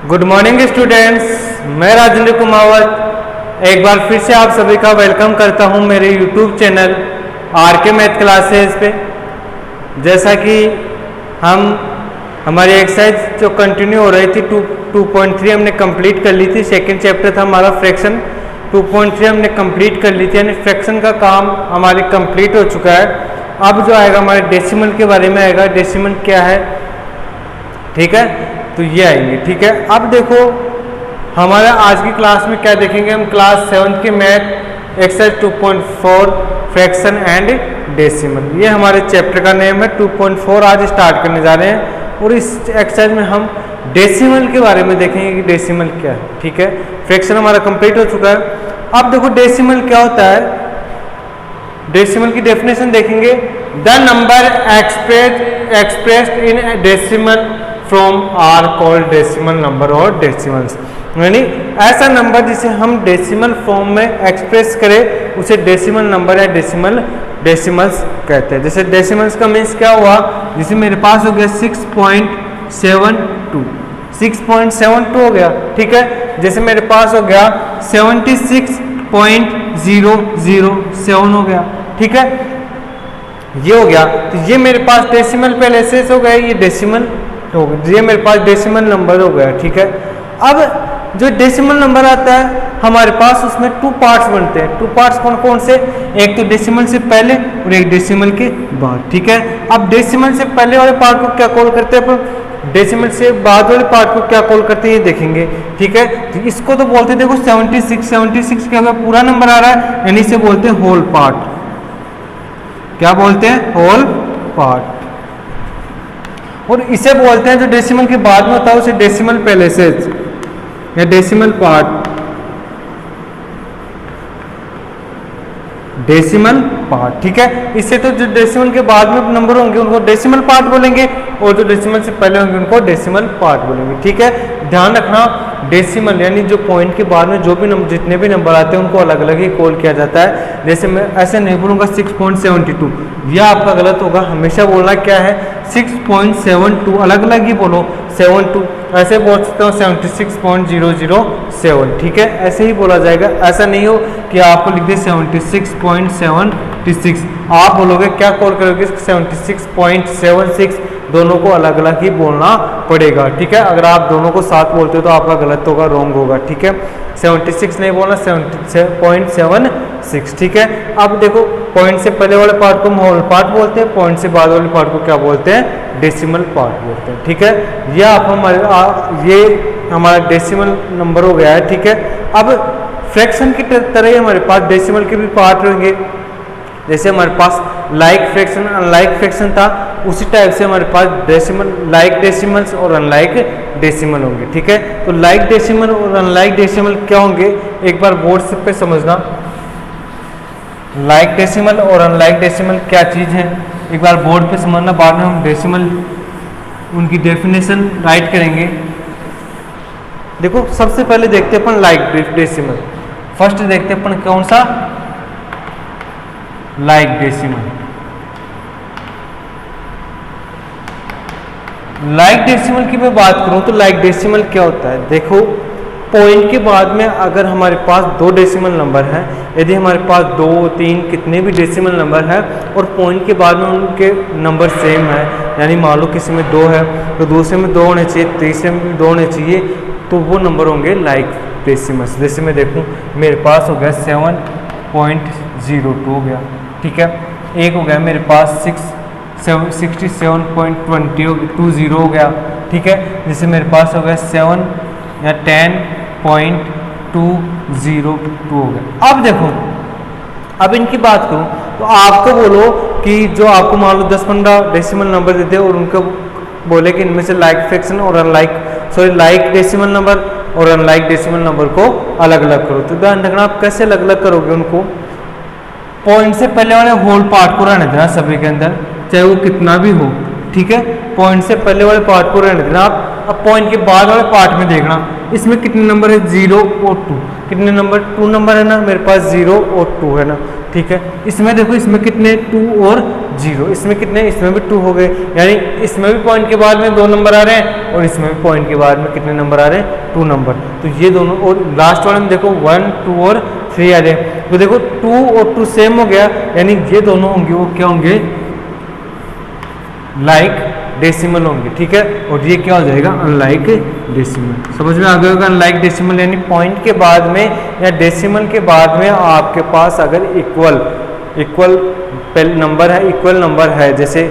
Good morning students, मैं राजेंद्र कुमावत एक बार फिर से आप सभी का वेलकम करता हूं मेरे YouTube channel R K. Math classes पे। जैसा कि हमारी एक्सरसाइज जो कंटिन्यू हो रही थी 2.3 हमने कंप्लीट कर ली थी। सेकंड चैप्टर था हमारा फ्रैक्शन, 2.3 हमने कंप्लीट कर ली थी, यानी फ्रैक्शन का काम हमारे कंप्लीट हो चुका है। अब जो आएगा हमारे डेसिमल के बारे में आएगा, डेसिमल क्या है, ठीक है, तो ये आएंगे। ठीक है, अब देखो हमारा आज की क्लास में क्या देखेंगे हम। क्लास 7 के math exercise 2.4 fraction and decimal, ये हमारे चैप्टर का नेम है। 2.4 आज स्टार्ट करने जा रहे हैं और इस एक्सरसाइज में हम डेसिमल के बारे में देखेंगे कि डेसिमल क्या है। ठीक है, फ्रैक्शन हमारा कंप्लीट हो चुका है। अब देखो डेसिमल क्या होता है, डेसिमल की डेफिनेशन देखेंगे। The number expressed in decimal form are called decimal number और डेसिमल्स, यानी ऐसा नंबर जिसे हम डेसिमल फॉर्म में एक्सप्रेस करें उसे डेसिमल नंबर या डेसिमल्स कहते हैं। जैसे डेसिमल्स का मीन्स क्या हुआ, जैसे मेरे पास हो गया 6.72 हो गया। ठीक है, जैसे मेरे पास हो गया 76.007 हो गया। ठीक है, ये हो गया, तो ये मेरे पास डेसिमल पहले से हो गया, ये डेसिमल हो गया, ये मेरे पास डेसिमल नंबर हो गया। ठीक है, अब जो डेसिमल नंबर आता है हमारे पास उसमें 2 पार्ट्स बनते हैं। 2 पार्ट्स कौन कौन से, एक तो डेसिमल से पहले और एक डेसिमल के बाद। ठीक है, अब डेसिमल से पहले वाले पार्ट को क्या कॉल करते हैं अपन, डेसिमल से बाद वाले पार्ट को क्या कॉल करते हैं ये देखेंगे। ठीक है, तो इसको तो बोलते हैं, देखो 76 क्या होगा, पूरा नंबर आ रहा है, यानी इसे बोलते हैं होल पार्ट। क्या बोलते हैं, होल पार्ट। और इसे बोलते हैं जो डेसिमल के बाद में होता है उसे डेसिमल पैलेसेस या डेसिमल पार्ट, डेसिमल पार्ट। ठीक है, इससे तो जो डेसिमल के बाद में नंबर होंगे उनको डेसिमल पार्ट बोलेंगे और जो डेसिमल से पहले होंगे उनको डेसिमल पार्ट बोलेंगे। ठीक है, ध्यान रखना, डेसिमल यानी जो पॉइंट के बाद में जो भी नंबर, जितने भी नंबर आते हैं उनको अलग अलग ही कॉल किया जाता है। जैसे मैं ऐसे नहीं बोलूँगा 6.72, यह आपका गलत होगा। हमेशा बोलना क्या है 6.72, अलग अलग ही बोलो 72, ऐसे बोल सकते हो 76.007। ठीक है, ऐसे ही बोला जाएगा, ऐसा नहीं हो कि आपको लिख दे 76.76, आप बोलोगे क्या कॉल करोगे 76.76, दोनों को अलग अलग ही बोलना पड़ेगा। ठीक है, अगर आप दोनों को साथ बोलते हो तो आपका गलत होगा, रॉन्ग होगा। ठीक है, 76 नहीं बोलना, 76.76। ठीक है, अब देखो पॉइंट से पहले वाले पार्ट को हम होल पार्ट बोलते हैं, पॉइंट से बाद वाले पार्ट को क्या बोलते हैं, डेसिमल पार्ट बोलते हैं। ठीक है, यह आप ये हमारा डेसिमल नंबर हो गया है। ठीक है, अब फ्रैक्शन की तरह ही हमारे पास डेसिमल के भी पार्ट होंगे। जैसे हमारे पास लाइक फ्रैक्शन, अनलाइक फ्रैक्शन था, उसी टाइप से हमारे पास डेसिमल, लाइक डेसिमल्स और अनलाइक डेसिमल होंगे। ठीक है, तो लाइक डेसिमल और अनलाइक डेसिमल क्या होंगे, एक बार बोर्ड पे समझना। लाइक डेसिमल और अनलाइक डेसिमल क्या चीज़ है, एक बार बोर्ड पे समझना, बाद में हम डेसिमल उनकी डेफिनेशन राइट करेंगे। देखो सबसे पहले देखते हैं अपन लाइक डेसिमल, फर्स्ट देखते हैं अपन कौन सा, लाइक डेसिमल। लाइक डेसिमल की मैं बात करूं तो लाइक डेसिमल क्या होता है, देखो पॉइंट के बाद में अगर हमारे पास 2 डेसिमल नंबर हैं, यदि हमारे पास 2, 3 कितने भी डेसिमल नंबर है और पॉइंट के बाद में उनके नंबर सेम है, यानी मान लो किसी में 2 है तो दूसरे में 2 होने चाहिए, तीसरे में 2 होने चाहिए, तो वो नंबर होंगे लाइक डेसिमल्स। जैसे मैं देखूं मेरे पास हो गया 7.02 हो गया। ठीक है, एक हो गया मेरे पास 67.20 हो गया। ठीक है, जैसे मेरे पास हो गया 7 या 10.202 हो गया। अब देखो, अब इनकी बात करूं तो आपको बोलो कि जो आपको मान लो 10-15 डेसिमल नंबर देते हैं और उनको बोले कि इनमें से लाइक फ्रैक्शन और लाइक डेसिमल नंबर और अनलाइक डेसिमल नंबर को अलग अलग करो, तो ध्यान रखना आप कैसे अलग अलग करोगे उनको, पॉइंट से पहले वाले होल पार्ट को रहने देना सभी के अंदर, चाहे वो कितना भी हो। ठीक है, पॉइंट से पहले वाले पार्ट को रहने देना आप, अब पॉइंट के बाद वाले पार्ट में देखना, इसमें कितने नंबर है, 0 और 2, कितने नंबर, 2 नंबर है ना मेरे पास, 0 और 2 है ना, ठीक है। इसमें देखो इसमें कितने 2 और 0, इसमें कितने, इसमें भी 2 हो गए, यानी इसमें भी पॉइंट के बाद में 2 नंबर आ रहे हैं और इसमें भी पॉइंट के बाद में कितने नंबर आ रहे हैं, 2 नंबर। तो ये दोनों, और लास्ट वाले में देखो 1, 2 और 3 आ रहे हैं। तो देखो 2 और 2 सेम हो गया, यानी ये दोनों होंगे वो क्या होंगे, लाइक डेसिमल होंगे, ठीक है। और ये क्या हो जाएगा, अनलाइक डेसिमल। समझ में आ गया होगा, अनलाइक डेसिमल यानी पॉइंट के बाद में या डेसिमल के बाद में आपके पास अगर इक्वल नंबर है, इक्वल नंबर है, जैसे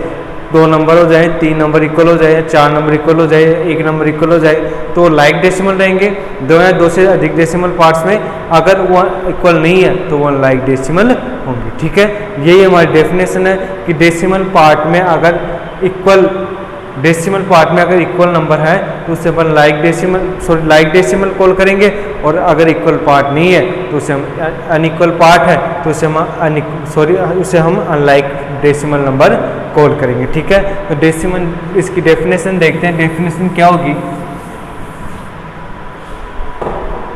2 नंबर हो जाए, 3 नंबर इक्वल हो जाए, 4 नंबर इक्वल हो जाए, 1 नंबर इक्वल हो जाए, तो लाइक डेसिमल रहेंगे। 2 या 2 से अधिक डेसिमल पार्ट्स में अगर वो इक्वल नहीं है तो वो अनलाइक डेसिमल होंगे, ठीक है। यही हमारी डेफिनेशन है कि डेसिमल पार्ट में अगर डेसिमल पार्ट में अगर इक्वल नंबर है तो उसे अपन लाइक डेसिमल कॉल करेंगे, और अगर इक्वल पार्ट नहीं है तो उसे हम अनइक्वल पार्ट है तो उसे हम अनलाइक डेसिमल नंबर कॉल करेंगे, ठीक है। तो डेसिमल, इसकी डेफिनेशन देखते हैं, डेफिनेशन क्या होगी,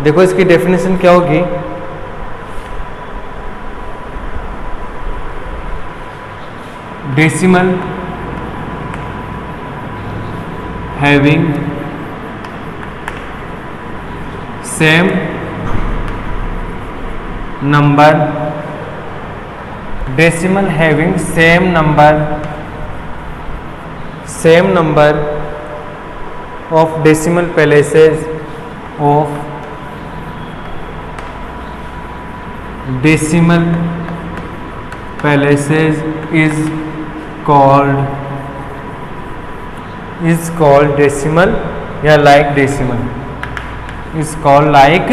देखो इसकी डेफिनेशन क्या होगी, decimal having same number, decimal having same number of decimal places of decimal places is called decimal या like decimal, is called like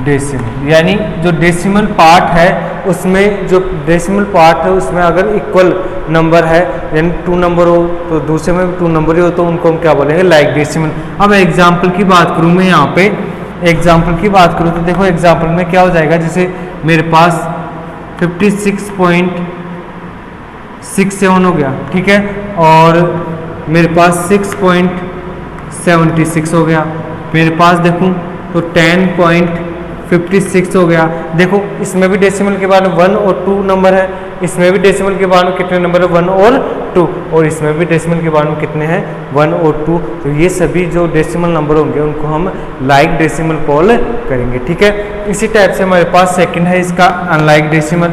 decimal. यानी जो डेसिमल पार्ट है उसमें, जो डेसिमल पार्ट है उसमें अगर इक्वल नंबर है, यानी 2 नंबर हो तो दूसरे में भी 2 नंबर ही हो, तो उनको हम क्या बोलेंगे, लाइक डेसिमल। अब एग्जाम्पल की बात करूँ मैं, यहाँ पे एग्जाम्पल की बात करूँ तो देखो एग्जाम्पल में क्या हो जाएगा, जैसे मेरे पास 56.67 हो गया, ठीक है, और मेरे पास 6.76 हो गया, मेरे पास देखूं तो 10.56 हो गया। देखो इसमें भी डेसिमल के बाद में 1 और 2 नंबर है, इसमें भी डेसिमल के बाद में कितने नंबर है, 1 और 2, और इसमें भी डेसिमल के बाद में कितने हैं, 1 और 2। तो ये सभी जो डेसिमल नंबर होंगे उनको हम लाइक डेसिमल कॉल करेंगे, ठीक है। इसी टाइप से हमारे पास सेकंड है इसका unlike decimal,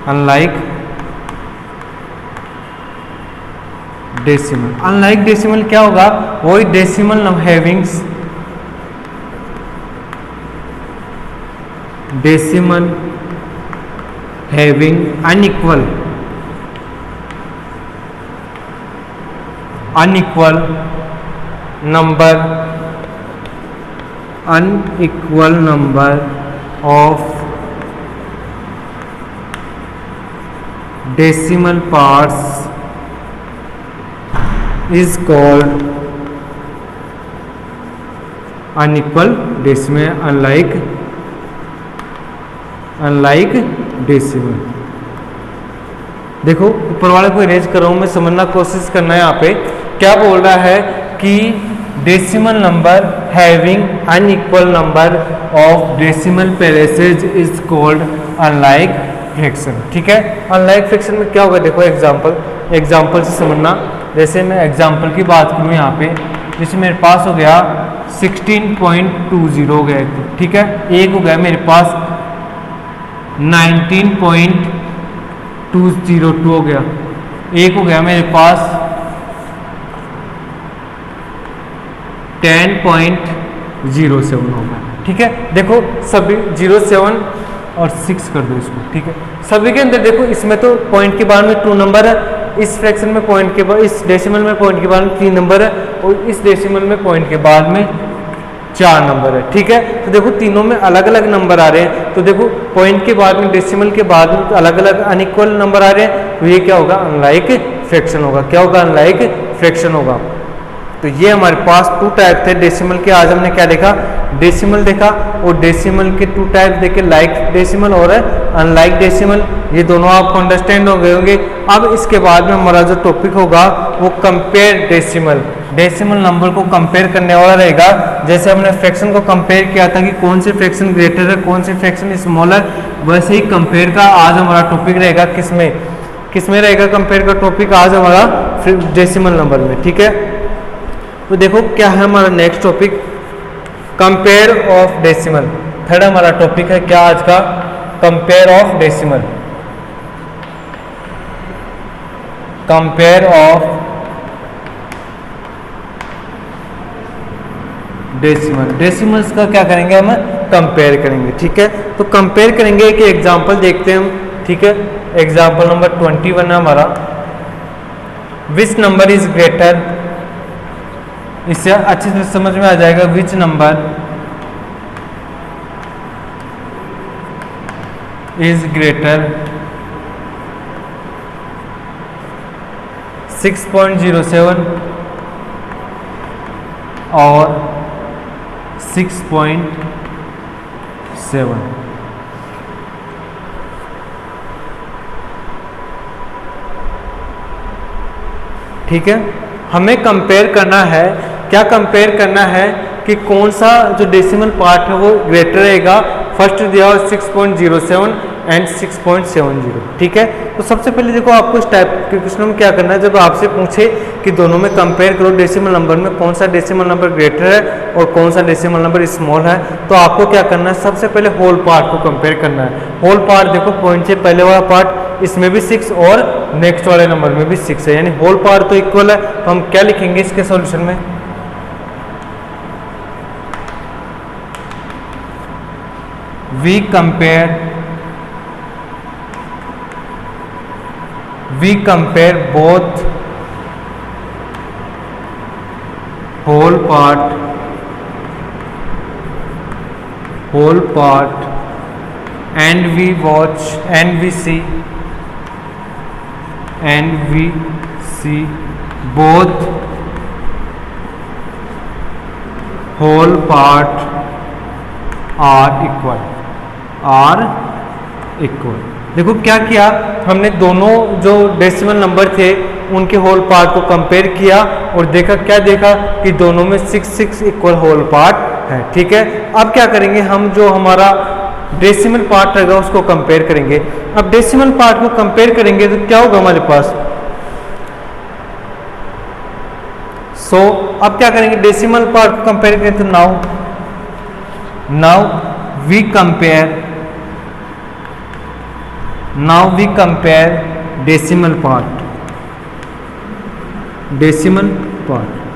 unlike decimal. Unlike decimal क्या होगा, वही decimal havings, decimal having unequal number of decimal parts is called unequal decimal, unlike decimal। देखो ऊपर वाले को इरेज कर रहा हूं मैं, समझना कोशिश करना है। यहाँ पे क्या बोल रहा है कि decimal number having unequal number of decimal places is called unlike fraction, ठीक है। अनलाइक फ्रैक्शन में क्या होगा, देखो एग्जाम्पल से समझना। जैसे मैं एग्जाम्पल की बात करूँ यहाँ पे, जैसे मेरे पास हो गया 16.20 हो गया, ठीक है, एक हो गया मेरे पास 19.202 हो गया, एक हो गया मेरे पास 10.07 हो गया, ठीक है। देखो सभी 07 और 6 कर दो इसको, ठीक है। सभी के अंदर देखो इसमें तो पॉइंट के बाद में 2 नंबर है, इस फ्रैक्शन में पॉइंट के बाद, इस डेसिमल में पॉइंट के बाद में 3 नंबर है, और इस डेसिमल में पॉइंट के बाद में 4 नंबर है, ठीक है। तो देखो तीनों में अलग अलग नंबर आ रहे हैं, तो देखो पॉइंट के बाद में, डेसिमल के बाद में अलग अलग अनइक्वल नंबर आ रहे हैं, तो ये क्या होगा, अनलाइक फ्रैक्शन होगा। क्या होगा, अनलाइक फ्रैक्शन होगा। तो ये हमारे पास 2 टाइप थे डेसिमल के। आज हमने क्या देखा, डेसिमल देखा, और डेसिमल के 2 टाइप देखे, लाइक डेसिमल और अनलाइक डेसिमल। ये दोनों आपको अंडरस्टैंड हो गए होंगे। अब इसके बाद में हमारा जो टॉपिक होगा वो कंपेयर डेसिमल नंबर को कंपेयर करने वाला रहेगा। जैसे हमने फ्रैक्शन को कंपेयर किया था कि कौन से फ्रैक्शन ग्रेटर है, कौन से फ्रैक्शन स्मॉलर, वैसे ही कंपेयर का आज हमारा टॉपिक रहेगा। किसमें रहेगा कंपेयर का टॉपिक आज हमारा? डेसिमल नंबर में। ठीक है, तो देखो क्या है हमारा next topic, compare of decimal. Third हमारा टॉपिक है क्या आज का? Compare of decimal. Compare of decimal. Decimals का क्या करेंगे हम? कंपेयर करेंगे। ठीक है, तो कंपेयर करेंगे एक एग्जांपल देखते हैं हम। ठीक है, एग्जांपल नंबर 21 है हमारा। विच नंबर इज ग्रेटर, इससे अच्छे से समझ में आ जाएगा। विच नंबर इज ग्रेटर 6.07 और 6.7। ठीक है, हमें कंपेयर करना है। क्या कंपेयर करना है कि कौन सा जो डेसिमल पार्ट है वो ग्रेटर रहेगा। फर्स्ट दिया हो 6.07 एंड 6.70। ठीक है, तो सबसे पहले देखो आपको इस टाइप के क्वेश्चन में क्या करना है, जब आपसे पूछे कि दोनों में कंपेयर करो डेसिमल नंबर में कौन सा डेसिमल नंबर ग्रेटर है और कौन सा डेसिमल नंबर स्मॉल है, तो आपको क्या करना है? सबसे पहले होल पार्ट को कंपेयर करना है। होल पार्ट देखो, पॉइंट से पहले वाला पार्ट इसमें भी 6 और नेक्स्ट वाले नंबर में भी 6 है, यानी होल पार्ट तो इक्वल है। तो हम क्या लिखेंगे इसके सॉल्यूशन में? we compare both whole part and we watch and we see both whole part are equal। देखो क्या किया हमने, दोनों जो डेसिमल नंबर थे उनके होल पार्ट को कंपेयर किया और देखा, क्या देखा कि दोनों में 6 इक्वल होल पार्ट है। ठीक है, अब क्या करेंगे हम, जो हमारा डेसिमल पार्ट रहेगा उसको कंपेयर करेंगे। अब डेसिमल पार्ट को कंपेयर करेंगे तो क्या होगा हमारे पास? अब क्या करेंगे? डेसिमल पार्ट को कंपेयर करें तो now we compare decimal part।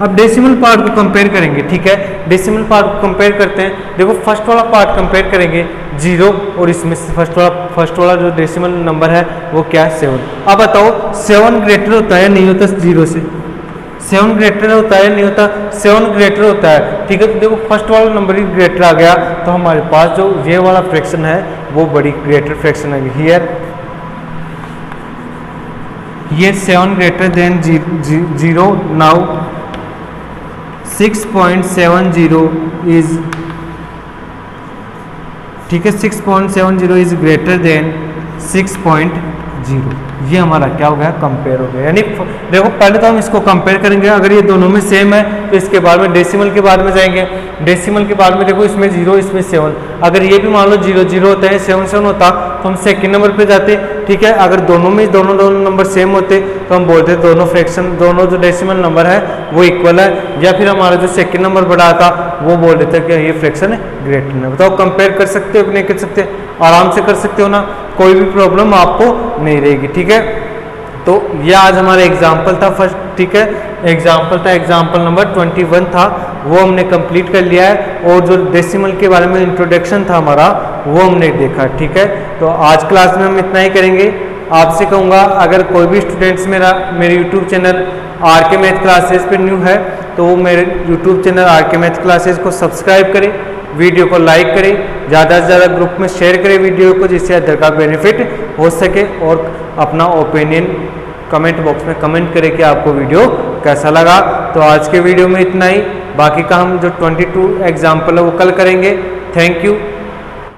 अब डेसिमल पार्ट को कंपेयर करेंगे। ठीक है, डेसिमल पार्ट को कंपेयर करते हैं। देखो फर्स्ट वाला पार्ट कंपेयर करेंगे 0 और इसमें फर्स्ट वाला जो डेसिमल नंबर है वो क्या है? 7। अब बताओ 7 ग्रेटर होता है नहीं होता 0 से? 7 ग्रेटर होता है नहीं होता? 7 ग्रेटर होता है। ठीक है, तो देखो फर्स्ट वाला नंबर ही ग्रेटर आ गया, तो हमारे पास जो ये वाला फ्रैक्शन है वो बड़ी ग्रेटर फ्रैक्शन है। हियर ये 7 ग्रेटर देन 0। नाउ 6.70 इज, ठीक है, 6.70 इज ग्रेटर देन 6.0। ये हमारा क्या हो गया? कंपेयर हो गया। यानी देखो पहले तो हम इसको कंपेयर करेंगे, अगर ये दोनों में सेम है तो इसके बाद में डेसिमल के बाद में जाएंगे। डेसिमल के बाद में देखो इसमें 0 इसमें 7, अगर ये भी मान लो 0 होता है 7 होता तो हम सेकंड नंबर पे जाते। ठीक है, अगर दोनों में दोनों नंबर सेम होते तो हम बोलते दोनों फ्रैक्शन, दोनों जो डेसिमल नंबर है वो इक्वल है, या फिर हमारा जो सेकंड नंबर बढ़ा था वो बोल देते कि ये फ्रैक्शन है ग्रेटर है। बताओ कंपेयर कर सकते हो कि नहीं कर सकते? आराम से कर सकते हो ना, कोई भी प्रॉब्लम आपको नहीं रहेगी। ठीक है, तो ये आज हमारा एग्जाम्पल था फर्स्ट। ठीक है, एग्जाम्पल था, एग्जाम्पल नंबर 21 था, वो हमने कंप्लीट कर लिया है। और जो डेसिमल के बारे में इंट्रोडक्शन था हमारा वो हमने देखा। ठीक है, तो आज क्लास में हम इतना ही करेंगे। आपसे कहूँगा अगर कोई भी स्टूडेंट्स मेरे YouTube channel RK math classes पे न्यू है तो वो मेरे YouTube channel RK math classes को सब्सक्राइब करें, वीडियो को लाइक करें, ज़्यादा से ज़्यादा ग्रुप में शेयर करें वीडियो को, जिससे अदर का बेनिफिट हो सके। और अपना ओपिनियन कमेंट बॉक्स में कमेंट करें कि आपको वीडियो कैसा लगा। तो आज के वीडियो में इतना ही, बाकी का हम जो 22 एग्जाम्पल है वो कल करेंगे। Thank you.